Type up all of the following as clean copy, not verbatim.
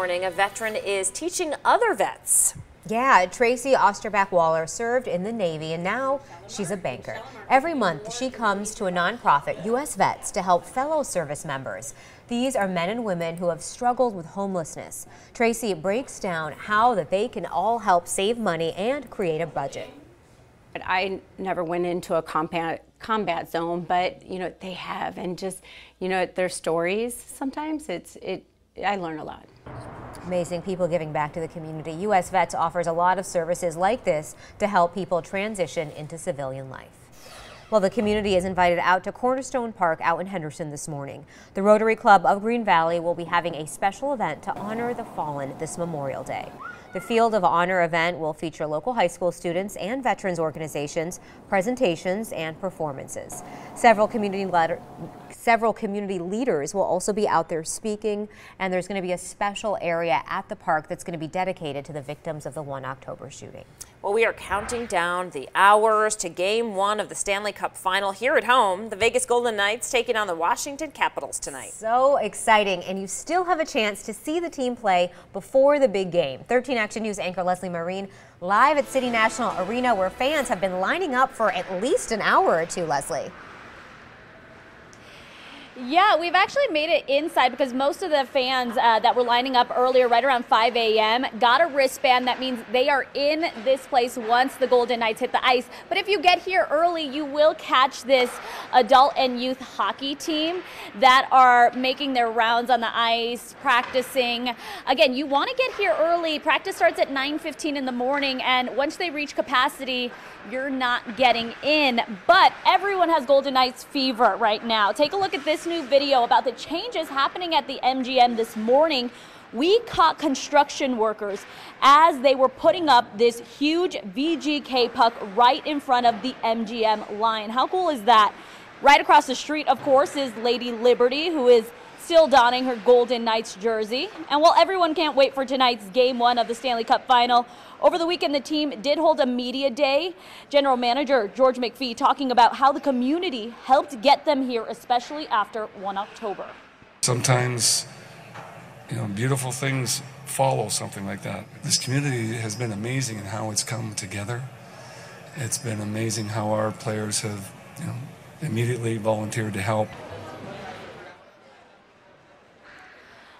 Morning, a veteran is teaching other vets. Yeah, Tracey Osterbeck-Waller served in the Navy and now she's a banker. Every month she comes to a nonprofit, U.S. Vets, to help fellow service members. These are men and women who have struggled with homelessness. Tracey breaks down how that they can all help save money and create a budget. I never went into a combat zone, but they have, and just their stories. Sometimes I learn a lot. Amazing people giving back to the community. U.S. Vets offers a lot of services like this to help people transition into civilian life. Well, the community is invited out to Cornerstone Park out in Henderson this morning. The Rotary Club of Green Valley will be having a special event to honor the fallen this Memorial Day. The Field of Honor event will feature local high school students and veterans organizations, presentations, and performances. Several community leaders will also be out there speaking, and there's going to be a special area at the park that's going to be dedicated to the victims of the 1 October shooting. Well, we are counting down the hours to Game 1 of the Stanley Cup Final here at home. The Vegas Golden Knights taking on the Washington Capitals tonight. So exciting, and you still have a chance to see the team play before the big game. 13 Action News anchor Leslie Marine live at City National Arena, where fans have been lining up for at least an hour or two, Leslie. Yeah, we've actually made it inside because most of the fans that were lining up earlier, right around 5 a.m., got a wristband. That means they are in this place once the Golden Knights hit the ice. But if you get here early, you will catch this adult and youth hockey team that are making their rounds on the ice, practicing. Again, you want to get here early. Practice starts at 9:15 in the morning, and once they reach capacity, you're not getting in. But everyone has Golden Knights fever right now. Take a look at this new video about the changes happening at the MGM this morning. We caught construction workers as they were putting up this huge VGK puck right in front of the MGM line. How cool is that? Right across the street, of course, is Lady Liberty, who is still donning her Golden Knights jersey. And while everyone can't wait for tonight's Game 1 of the Stanley Cup Final, over the weekend the team did hold a media day. General Manager George McPhee talking about how the community helped get them here, especially after 1 October. Sometimes, beautiful things follow something like that. This community has been amazing in how it's come together. It's been amazing how our players have, immediately volunteered to help.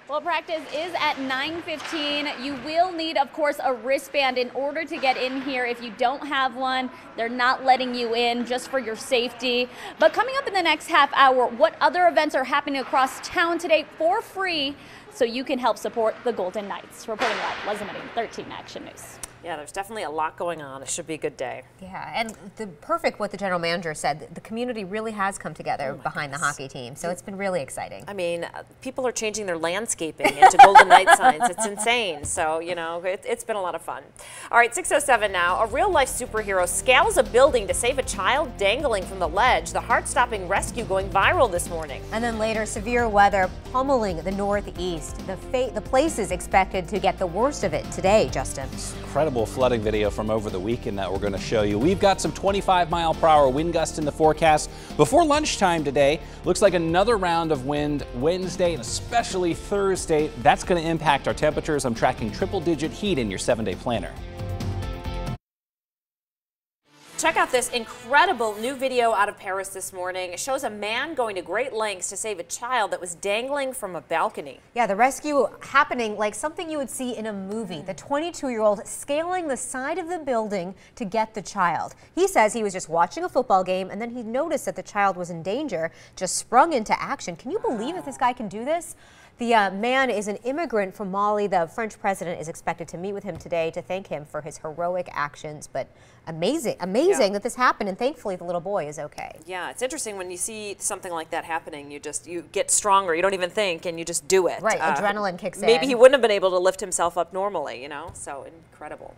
Well, practice is at 9:15. You will need, of course, a wristband in order to get in here. If you don't have one, they're not letting you in just for your safety. But coming up in the next half hour, what other events are happening across town today for free so you can help support the Golden Knights? Reporting live, Leslie Marine, 13 Action News. Yeah, there's definitely a lot going on. It should be a good day. Yeah, and what the general manager said, the community really has come together behind the hockey team, so it's been really exciting. I mean, people are changing their landscaping into Golden Knight signs. It's insane. So, it's been a lot of fun. All right, 6:07 now. A real-life superhero scales a building to save a child dangling from the ledge. The heart-stopping rescue going viral this morning. And then later, severe weather pummeling the Northeast. The place is expected to get the worst of it today, Justin. Incredible flooding video from over the weekend that we're going to show you. We've got some 25-mile-per-hour wind gusts in the forecast. Before lunchtime today, looks like another round of wind Wednesday and especially Thursday. That's going to impact our temperatures. I'm tracking triple-digit heat in your 7-day planner. Check out this incredible new video out of Paris this morning. It shows a man going to great lengths to save a child that was dangling from a balcony. Yeah, the rescue happening like something you would see in a movie. The 22-year-old scaling the side of the building to get the child. He says he was just watching a football game and then he noticed that the child was in danger, just sprung into action. Can you believe that this guy can do this? The man is an immigrant from Mali. The French president is expected to meet with him today to thank him for his heroic actions. But amazing that this happened, and thankfully the little boy is okay. Yeah, it's interesting when you see something like that happening. You get stronger. You don't even think, and you just do it. Right, adrenaline kicks in. Maybe he wouldn't have been able to lift himself up normally, So incredible.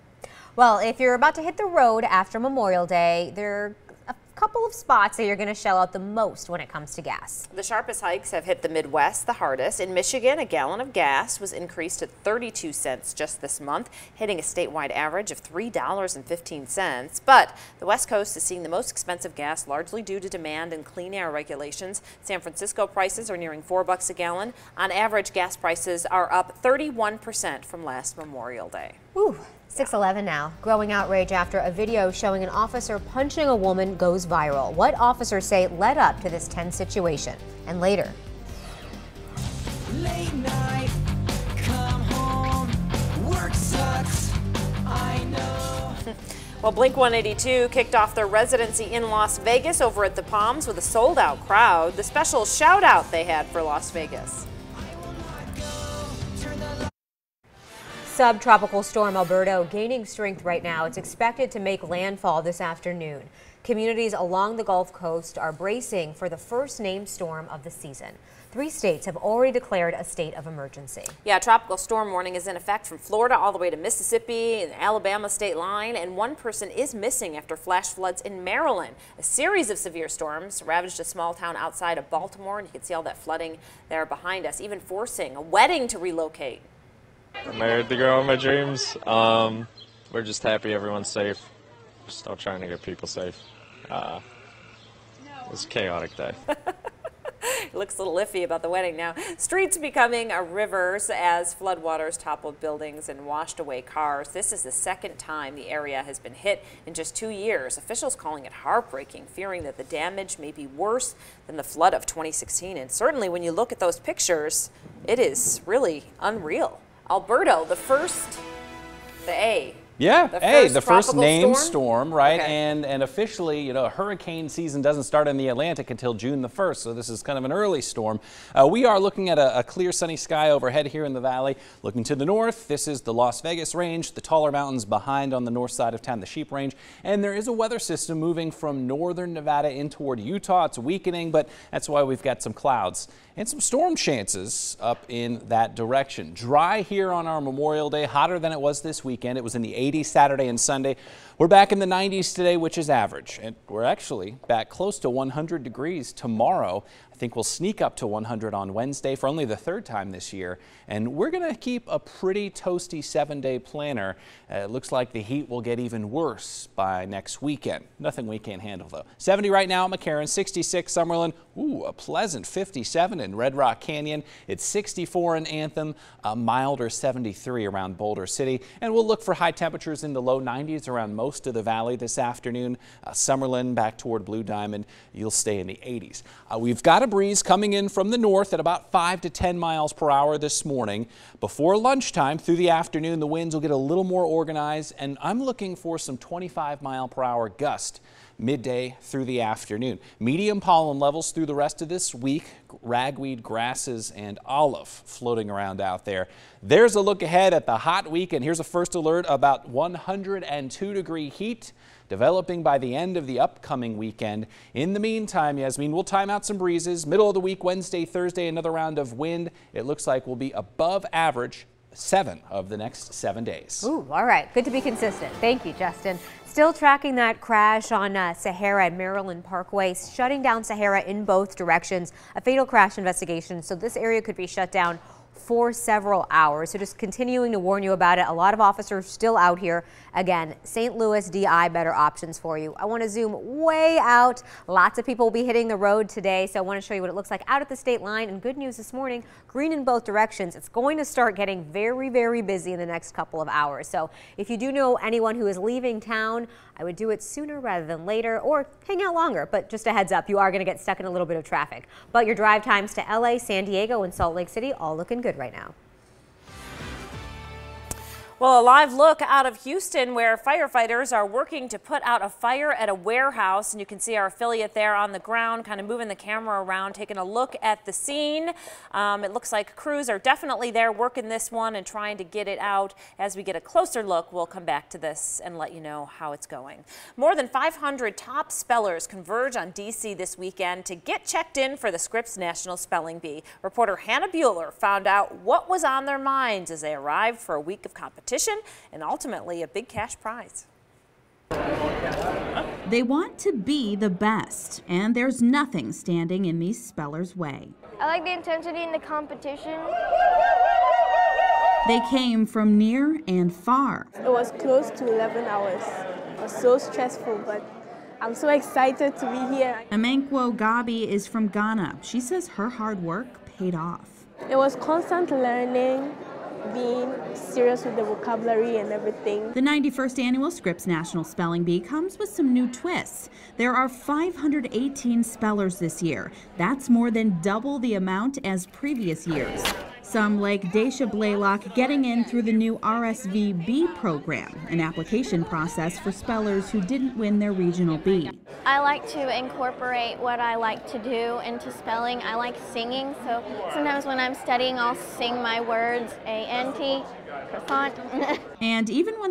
Well, if you're about to hit the road after Memorial Day, there are a couple of spots that you're going to shell out the most when it comes to gas. The sharpest hikes have hit the Midwest the hardest. In Michigan, a gallon of gas was increased to 32 cents just this month, hitting a statewide average of $3.15. But the West Coast is seeing the most expensive gas, largely due to demand and clean air regulations. San Francisco prices are nearing $4 a gallon. On average, gas prices are up 31% from last Memorial Day. Ooh. 6:11 now. Growing outrage after a video showing an officer punching a woman goes viral. What officers say led up to this tense situation. And later. Late night, come home, work sucks, I know. Well, Blink-182 kicked off their residency in Las Vegas over at the Palms with a sold-out crowd. The special shout-out they had for Las Vegas. Subtropical storm Alberto gaining strength right now. It's expected to make landfall this afternoon. Communities along the Gulf Coast are bracing for the first named storm of the season. 3 states have already declared a state of emergency. Yeah, tropical storm warning is in effect from Florida all the way to Mississippi and the Alabama state line, and 1 person is missing after flash floods in Maryland. A series of severe storms ravaged a small town outside of Baltimore, and you can see all that flooding there behind us, even forcing a wedding to relocate. I married the girl of my dreams. We're just happy everyone's safe. Still trying to get people safe. It was a chaotic day. It looks a little iffy about the wedding now. Streets becoming rivers as floodwaters toppled buildings and washed away cars. This is the second time the area has been hit in just 2 years. Officials calling it heartbreaking, fearing that the damage may be worse than the flood of 2016. And certainly when you look at those pictures, it is really unreal. Alberto, the A. Yeah, the first named storm, right? Okay. And officially, you know, hurricane season doesn't start in the Atlantic until June the 1st, so this is kind of an early storm. We are looking at a clear sunny sky overhead here in the valley. Looking to the north, this is the Las Vegas range, the taller mountains behind on the north side of town, the Sheep Range. And there is a weather system moving from northern Nevada in toward Utah. It's weakening, but that's why we've got some clouds and some storm chances up in that direction. Dry here on our Memorial Day, hotter than it was this weekend. It was in the 80s Saturday and Sunday. We're back in the 90s today, which is average. And we're actually back close to 100 degrees tomorrow. I think we'll sneak up to 100 on Wednesday for only the 3rd time this year. And we're going to keep a pretty toasty 7-day planner. It looks like the heat will get even worse by next weekend. Nothing we can't handle, though. 70 right now at McCarran, 66 Summerlin. Ooh, a pleasant 57 in Red Rock Canyon. It's 64 in Anthem, a milder 73 around Boulder City. And we'll look for high temperatures in the low 90s around most of the valley this afternoon. Summerlin back toward Blue Diamond, you'll stay in the 80s. We've got a breeze coming in from the north at about 5 to 10 miles per hour this morning. Before lunchtime through the afternoon, the winds will get a little more organized, and I'm looking for some 25-mile-per-hour gusts midday through the afternoon. Medium pollen levels through the rest of this week. Ragweed, grasses, and olive floating around out there. There's a look ahead at the hot week, and here's a first alert about 102-degree heat developing by the end of the upcoming weekend. In the meantime, Yasmin, we'll time out some breezes. Middle of the week, Wednesday, Thursday, another round of wind. It looks like we'll be above average 7 of the next 7 days. Ooh, all right. Good to be consistent. Thank you, Justin. Still tracking that crash on Sahara and Maryland Parkway, shutting down Sahara in both directions. A fatal crash investigation, so this area could be shut down for several hours. So just continuing to warn you about it. A lot of officers still out here. Again, St. Louis DI, better options for you. I want to zoom way out. Lots of people will be hitting the road today, so I want to show you what it looks like out at the state line. And good news this morning, green in both directions. It's going to start getting very, very busy in the next couple of hours. So if you do know anyone who is leaving town, I would do it sooner rather than later, or hang out longer. But just a heads up, you are going to get stuck in a little bit of traffic. But your drive times to LA, San Diego, and Salt Lake City all looking good right now. Well, a live look out of Houston where firefighters are working to put out a fire at a warehouse. And you can see our affiliate there on the ground, kind of moving the camera around, taking a look at the scene. It looks like crews are definitely there working this one and trying to get it out. As we get a closer look, we'll come back to this and let you know how it's going. More than 500 top spellers converge on D.C. this weekend to get checked in for the Scripps National Spelling Bee. Reporter Hannah Bueller found out what was on their minds as they arrived for a week of competition and ultimately a big cash prize. They want to be the best, and there's nothing standing in these spellers' way. I like the intensity in the competition. They came from near and far. It was close to 11 hours. It was so stressful, but I'm so excited to be here. Amankwo Gabi is from Ghana. She says her hard work paid off. It was constant learning, being serious with the vocabulary and everything. The 91st Annual Scripps National Spelling Bee comes with some new twists. There are 518 spellers this year. That's more than double the amount as previous years. Some, like Daisha Blaylock, getting in through the new RSVB program, an application process for spellers who didn't win their regional B. I like to incorporate what I like to do into spelling. I like singing, so sometimes when I'm studying, I'll sing my words, A-N-T, croissant. And even when they're